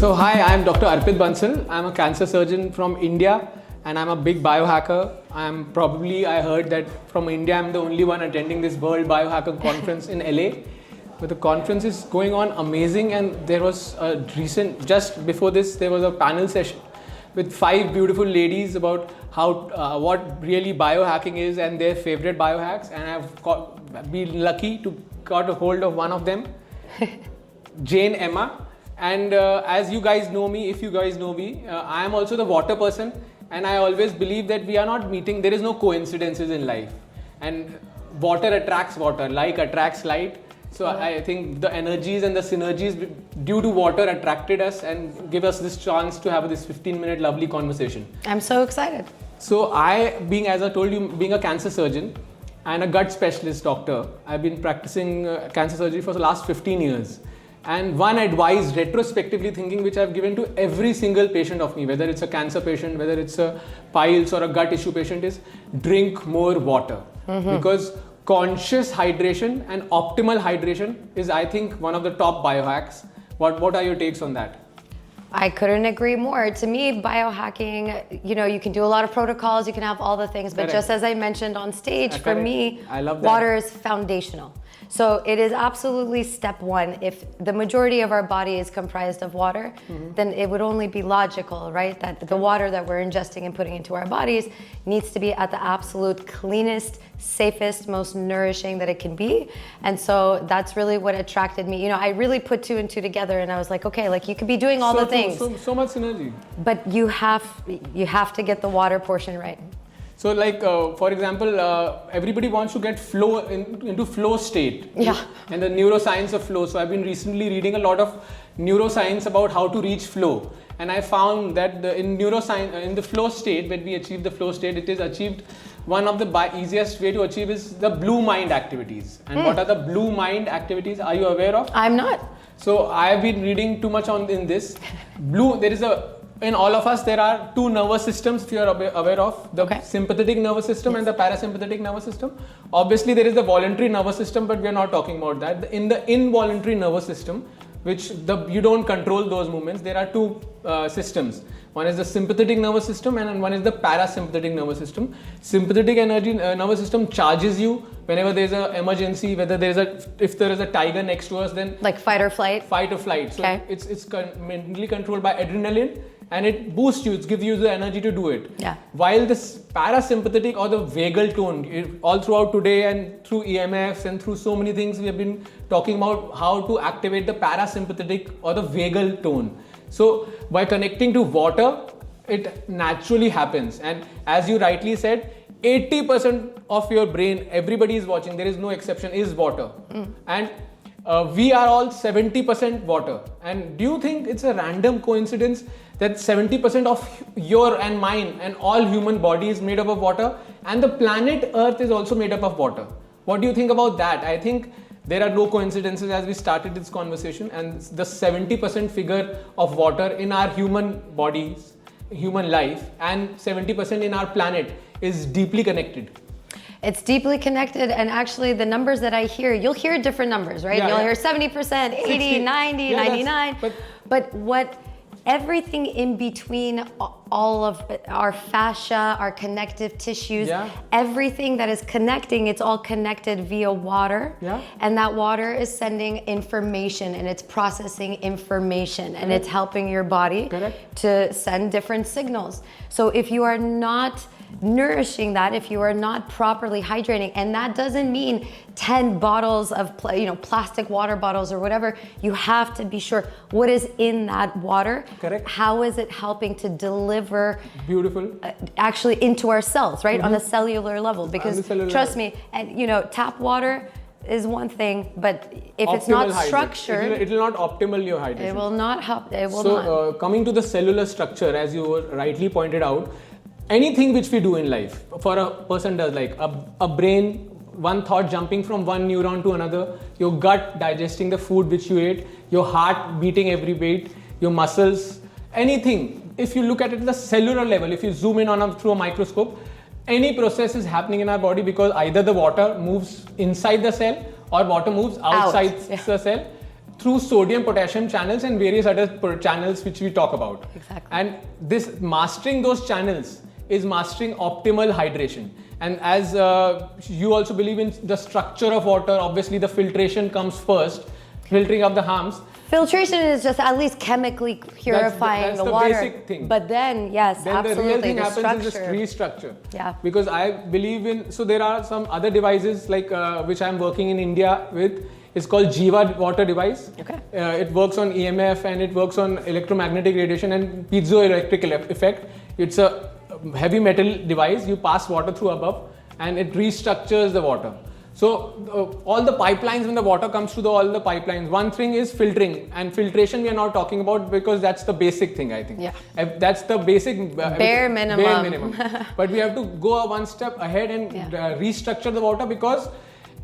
So hi, I'm Dr. Arpit Bansal. I'm a cancer surgeon from India and I'm a big biohacker. I heard that from India I'm the only one attending this World Biohacker Conference in LA. But the conference is going on amazing, and there was just before this, there was a panel session with 5 beautiful ladies about what really biohacking is and their favorite biohacks, and I've been lucky to got a hold of one of them, Jane Emma. And as you guys know me, if you guys know me, I am also the water person, and I always believe that we are not meeting, there is no coincidences in life, and water attracts water, like attracts light. So I think the energies and the synergies due to water attracted us and give us this chance to have this 15-minute lovely conversation. I'm so excited. So as I told you, being a cancer surgeon and a gut specialist doctor, I've been practicing cancer surgery for the last 15 years. And one advice, retrospectively thinking, which I've given to every single patient of me, whether it's a cancer patient, whether it's a piles or a gut issue patient, is drink more water. Because conscious hydration and optimal hydration is, I think, one of the top biohacks. What are your takes on that? I couldn't agree more. To me, biohacking, you can do a lot of protocols, you can have all the things, but Correct. Just as I mentioned on stage, for me, I love that. water is foundational. So it is absolutely step one. If the majority of our body is comprised of water, then it would only be logical, right? That the water that we're ingesting and putting into our bodies needs to be at the absolute cleanest, safest, most nourishing that it can be. And so that's really what attracted me. I really put 2 and 2 together, and I was like, okay, you could be doing all the things. So much synergy. But you have to get the water portion right. So for example, everybody wants to get into flow state. Yeah. And the neuroscience of flow. So I've been recently reading a lot of neuroscience about how to reach flow. And I found that in neuroscience, in the flow state, when we achieve the flow state, it is achieved, one of the easiest way to achieve is the blue mind activities. And what are the blue mind activities? Are you aware of? I'm not. So I have been reading too much in this. In all of us, there are 2 nervous systems, if you are aware of, the sympathetic nervous system and the parasympathetic nervous system. Obviously, there is the voluntary nervous system, but we are not talking about that. In the involuntary nervous system, which you don't control those movements, there are 2 systems. One is the sympathetic nervous system and one is the parasympathetic nervous system. Sympathetic nervous system charges you whenever there is an emergency, if there is a tiger next to us, then like fight or flight. Fight or flight. So it's mainly controlled by adrenaline, and it boosts you, it gives you the energy to do it. Yeah. While this parasympathetic or the vagal tone, all throughout today and through EMFs and through so many things, we have been talking about how to activate the parasympathetic or the vagal tone. So by connecting to water, it naturally happens. And as you rightly said, 80% of your brain, everybody is watching, there is no exception, is water. And we are all 70% water. And do you think it's a random coincidence that 70% of your and mine and all human body is made up of water, and the planet Earth is also made up of water? What do you think about that? I think there are no coincidences as we started this conversation, and the 70% figure of water in our human bodies, human life, and 70% in our planet is deeply connected. It's deeply connected, and actually the numbers that I hear, you'll hear different numbers, right? You'll hear 70%, 80, 60, 90, 99. But what everything in between all of our fascia, our connective tissues, everything that is connecting, it's all connected via water. And that water is sending information, and it's processing information, and it's helping your body to send different signals. So if you are not nourishing that, if you are not properly hydrating, and that doesn't mean 10 bottles of plastic water bottles or whatever, you have to be sure what is in that water. How is it helping to deliver actually into our cells, right? On the cellular level, because trust me, and tap water is one thing, but if it's not structured, it will not optimal your hydration. It will not help. Coming to the cellular structure, as you rightly pointed out, anything which we do in life, for a person does, like a brain, one thought jumping from one neuron to another, your gut digesting the food which you ate, your heart beating every beat, your muscles, anything. If you look at it at the cellular level, if you zoom in through a microscope, any process is happening in our body because either the water moves inside the cell or water moves outside the cell. through sodium potassium channels and various other channels which we talk about. Exactly. And this mastering those channels is mastering optimal hydration. And as you also believe in the structure of water, obviously the filtration comes first, filtering of the harms. Filtration is just at least chemically purifying that's the the water. Basic thing. But then, yes, then absolutely, the real thing the happens is structure. this restructure. Yeah. Because I believe in, so there are some other devices like which I'm working in India with. It's called Jeeva Water Device. Okay. It works on EMF and it works on electromagnetic radiation and piezoelectric effect. It's a heavy metal device. You pass water through above and it restructures the water. So all the pipelines, when the water comes through all the pipelines, one thing is filtering, and filtration we are not talking about because that's the basic thing, I think. Yeah. That's the basic bare minimum. Bare minimum. But we have to go one step ahead and restructure the water, because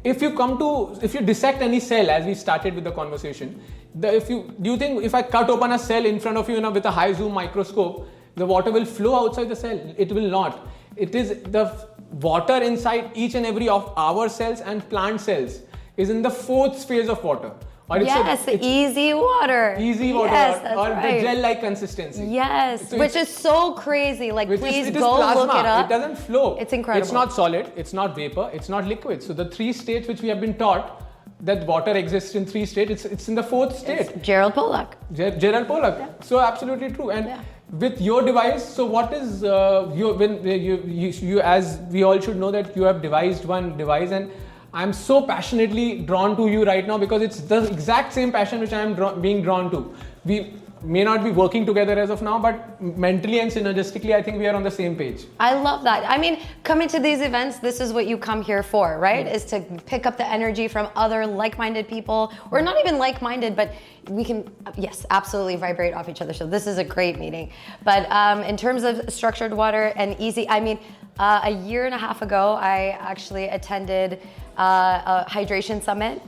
if you dissect any cell, as we started with the conversation, do you think if I cut open a cell in front of you, with a high zoom microscope, the water will flow outside the cell? It will not. It is the water inside each and every of our cells and plant cells is in the fourth phase of water. Or it's easy water. Easy water, yes, that's or right. the gel-like consistency. Yes, So which is so crazy. Like, please it is go plasma. look it up. It doesn't flow. It's incredible. It's not solid, it's not vapor, it's not liquid. So the three states which we have been taught, that water exists in three states, it's in the fourth state. It's Gerald Pollack. Gerald Pollack. Yeah. So absolutely true. And with your device, so what is you as we all should know that you have devised one device, and I'm so passionately drawn to you right now because it's the exact same passion which I am being drawn to. We may not be working together as of now, but mentally and synergistically, I think we are on the same page. I love that. I mean, coming to these events, this is what you come here for, right? Is to pick up the energy from other like-minded people, or not even like-minded, but we can, yes, absolutely vibrate off each other. So this is a great meeting. But in terms of structured water and easy, I mean, a year and a half ago, I actually attended a hydration summit.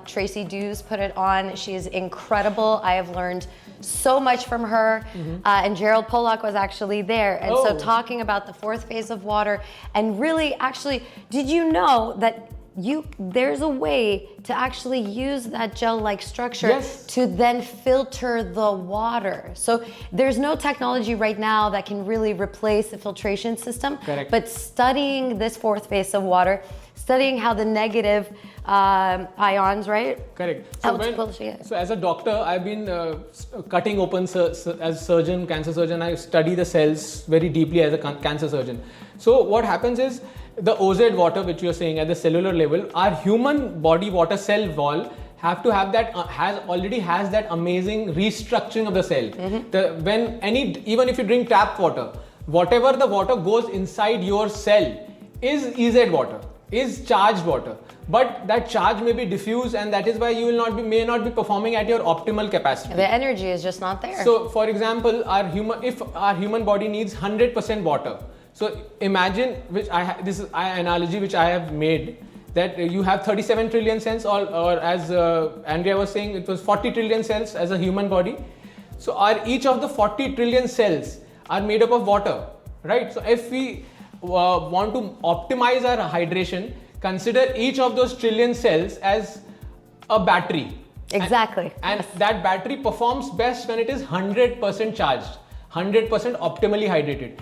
Tracy Dews put it on. She is incredible. I have learned so much from her. And Gerald Pollack was actually there. And so talking about the fourth phase of water, and really actually, did you know that there's a way to actually use that gel-like structure to then filter the water. So there's no technology right now that can really replace the filtration system. Correct. But studying this fourth phase of water, studying how the negative ions, right? Correct. So as a doctor, I've been cutting open as surgeon, cancer surgeon. I study the cells very deeply as a cancer surgeon. So what happens is, the OZ water, which you're saying at the cellular level, our human body water cell wall have to have that already has that amazing restructuring of the cell. Even if you drink tap water, whatever the water goes inside your cell is EZ water, is charged water. But that charge may be diffuse, and that is why you may not be performing at your optimal capacity. The energy is just not there. So, for example, if our human body needs 100% water. So imagine, this is an analogy which I have made, that you have 37 trillion cells, or as Andrea was saying, it was 40 trillion cells as a human body. So each of the 40 trillion cells are made up of water, right? So if we want to optimize our hydration, consider each of those trillion cells as a battery. Exactly. And that battery performs best when it is 100% charged, 100% optimally hydrated.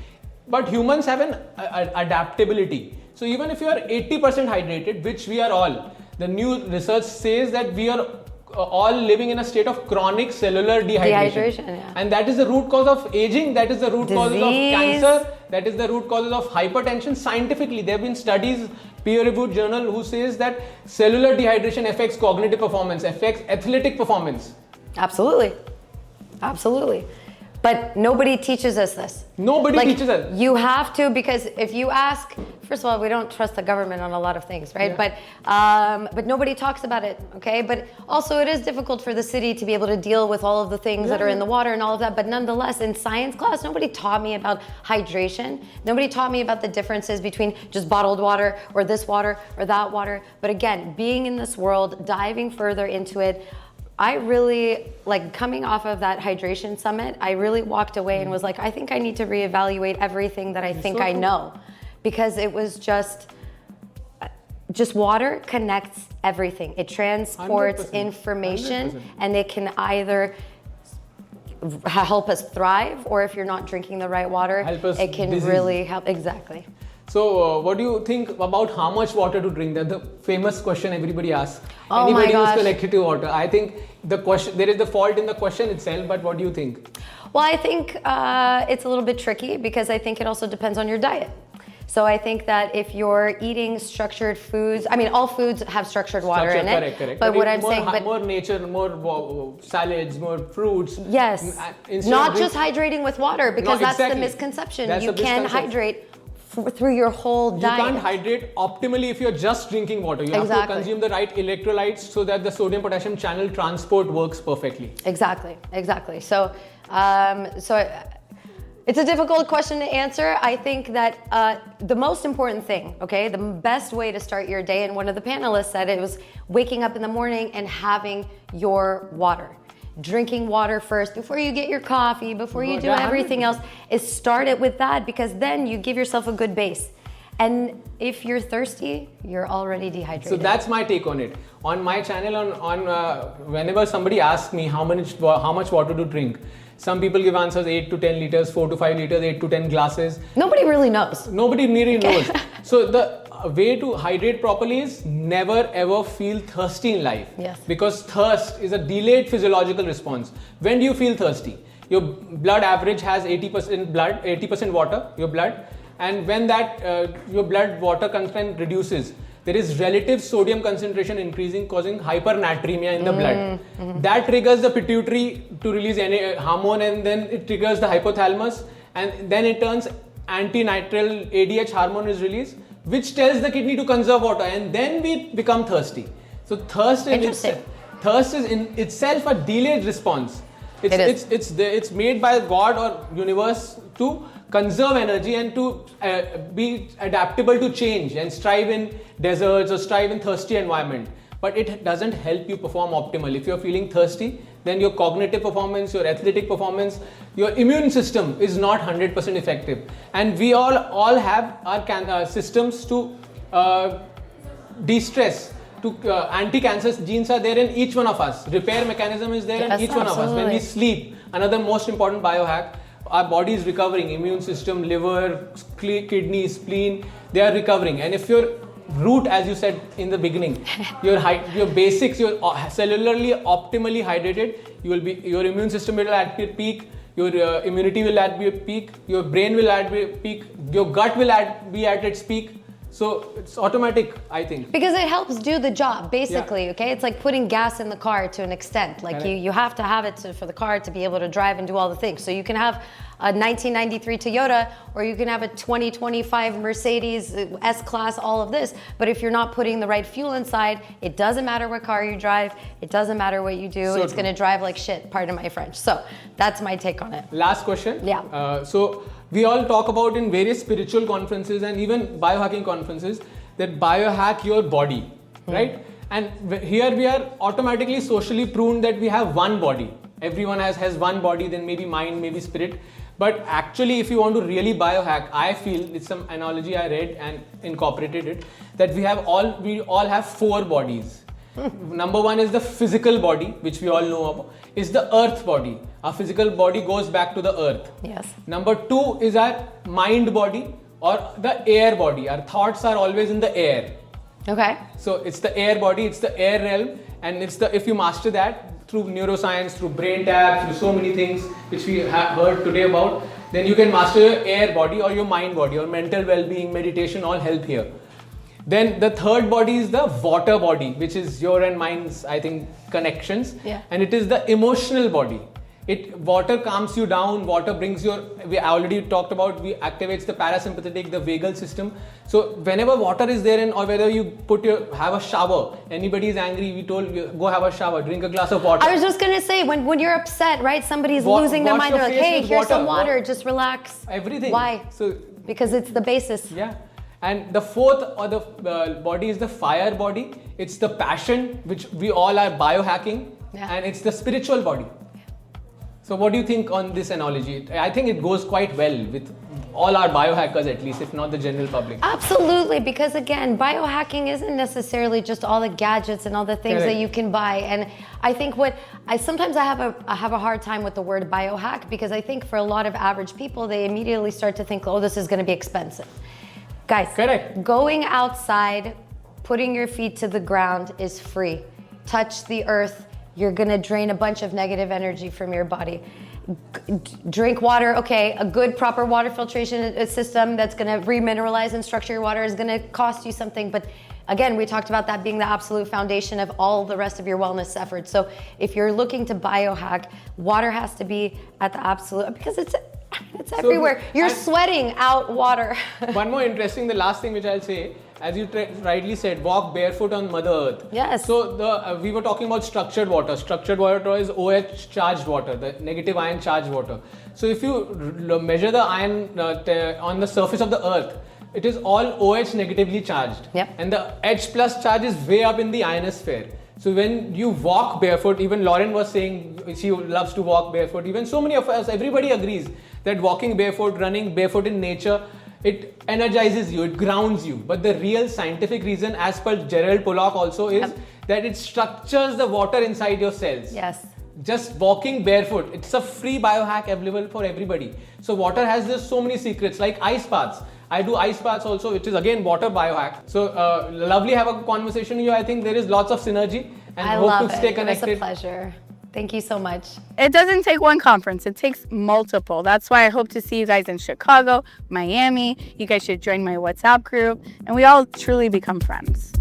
But humans have an adaptability. So even if you are 80% hydrated, which we are all, the new research says that we are all living in a state of chronic cellular dehydration. And that is the root cause of aging, that is the root causes of cancer, that is the root causes of hypertension. Scientifically, there have been studies, peer-reviewed journal, who says that cellular dehydration affects cognitive performance, affects athletic performance. Absolutely. Absolutely. But nobody teaches us this. Nobody teaches us. You have to, because if you ask, first of all, we don't trust the government on a lot of things, right? Yeah. But nobody talks about it, okay? But also it is difficult for the city to be able to deal with all of the things that are in the water and all of that. But nonetheless, in science class, nobody taught me about hydration. Nobody taught me about the differences between just bottled water or this water or that water. But again, being in this world, diving further into it, I really, coming off of that hydration summit, I really walked away and was like, I think I need to reevaluate everything that I think I know. Because it was just just water connects everything. It transports 100%. information 100%. and it can either help us thrive, or if you're not drinking the right water, it can really help. Exactly. So, what do you think about how much water to drink? That's the famous question everybody asks. Oh Anybody my gosh. who's connected to water. I think the question, there is the fault in the question itself, but what do you think? Well, I think it's a little bit tricky because I think it also depends on your diet. So I think that if you're eating structured foods, I mean, all foods have structured water in it. Correct. But what I'm saying, more nature, more salads, more fruits. Yes, not just hydrating with water, because that's the misconception. You can hydrate through your whole diet. You can't hydrate optimally if you're just drinking water. You have to consume the right electrolytes so that the sodium potassium channel transport works perfectly. Exactly. So, it's a difficult question to answer. I think that the most important thing, okay, the best way to start your day, and one of the panelists said it was waking up in the morning and having your water. Drinking water first before you get your coffee, before you do everything else, is start it with that, because then you give yourself a good base. And if you're thirsty, you're already dehydrated. So that's my take on it. On my channel, whenever somebody asks me how much water to drink, some people give answers 8 to 10 liters, 4 to 5 liters, 8 to 10 glasses. Nobody really knows. Nobody really knows. So the way to hydrate properly is never ever feel thirsty in life. Yes. Because thirst is a delayed physiological response. When do you feel thirsty? Your blood average has 80% water, your blood. And when that your blood water content reduces, there is relative sodium concentration increasing, causing hypernatremia in the blood. That triggers the pituitary to release any hormone, and then it triggers the hypothalamus, and then it turns antinitral ADH hormone is released, which tells the kidney to conserve water, and then we become thirsty. So thirst is in itself a delayed response. It's made by God or universe to conserve energy and to be adaptable to change and strive in deserts or strive in thirsty environment. But it doesn't help you perform optimally. If you're feeling thirsty, then your cognitive performance, your athletic performance, your immune system is not 100% effective. And we all have our systems to de-stress. Anti-cancer genes are there in each one of us. Repair mechanism is there in each one of us. When we sleep, another most important biohack, our body is recovering. Immune system, liver, kidney, spleen, they are recovering. And if your root, as you said in the beginning, your basics, you're cellularly optimally hydrated, your immune system will at its peak, your immunity will at its peak, your brain will at its peak, your gut will be at its peak. So it's automatic, I think. Because it helps do the job, basically, okay? It's like putting gas in the car to an extent. Like you have to have it for the car to be able to drive and do all the things. So you can have a 1993 Toyota, or you can have a 2025 Mercedes S-Class, all of this. But if you're not putting the right fuel inside, it doesn't matter what car you drive. It doesn't matter what you do. It's going to drive like shit, pardon my French. So that's my take on it. Last question. Yeah. So we all talk about in various spiritual conferences and even biohacking conferences that biohack your body, right? And here we are automatically socially pruned that we have one body. Everyone has one body, then maybe mind, maybe spirit. But actually, if you want to really biohack, I feel it's some analogy I read and incorporated it, that we all have 4 bodies. Number 1 is the physical body, which we all know about, is the earth body. Our physical body goes back to the earth. Yes. Number 2 is our mind body or the air body. Our thoughts are always in the air. Okay. So it's the air body, it's the air realm, and if you master that through neuroscience, through brain taps, through so many things which we have heard today about, then you can master your air body or your mind body, or mental well-being, meditation, all help here. Then the third body is the water body, which is your and mine's, I think, connections. Yeah. And it is the emotional body. Water calms you down, water brings we already talked about, activates the parasympathetic, the vagal system. So whenever water is there, or whether you have a shower, anybody is angry, we told you, go have a shower, drink a glass of water. I was just going to say, when you're upset, right, somebody's losing their mind, they're like, hey, here's some water, just relax. Everything. Why? So because it's the basis. Yeah. And the fourth or the body is the fire body. It's the passion, which we all are biohacking, and it's the spiritual body. So what do you think on this analogy? I think it goes quite well with all our biohackers at least, if not the general public? Absolutely, because again, biohacking isn't necessarily just all the gadgets and all the things that you can buy. And I think sometimes I have a hard time with the word biohack, because I think for a lot of average people, they immediately start to think, oh, this is going to be expensive. Guys, going outside, putting your feet to the ground is free. Touch the earth, you're going to drain a bunch of negative energy from your body. Drink water, okay, a good proper water filtration system that's going to remineralize and structure your water is going to cost you something, but again, we talked about that being the absolute foundation of all the rest of your wellness efforts. So if you're looking to biohack, water has to be at the absolute, because it's everywhere. You're sweating out water. One more interesting, the last thing which I'll say, as you rightly said, walk barefoot on Mother Earth. Yes. So we were talking about structured water. Structured water is OH charged water, the negative ion charged water. So if you measure the ion on the surface of the Earth, it is all OH negatively charged. Yep. And the H plus charge is way up in the ionosphere. So when you walk barefoot, even Lauren was saying she loves to walk barefoot. Even so many of us, everybody agrees that walking barefoot, running barefoot in nature, it energizes you, it grounds you. But the real scientific reason, as per Gerald Pollack also, is that it structures the water inside your cells. Yes. Just walking barefoot, it's a free biohack available for everybody. So water has just so many secrets, like ice baths. I do ice baths also, which is again water biohack. So lovely have a conversation here. I think there is lots of synergy, and I hope to stay connected. It was a pleasure. Thank you so much. It doesn't take one conference, it takes multiple. That's why I hope to see you guys in Chicago, Miami. You guys should join my WhatsApp group, and we all truly become friends.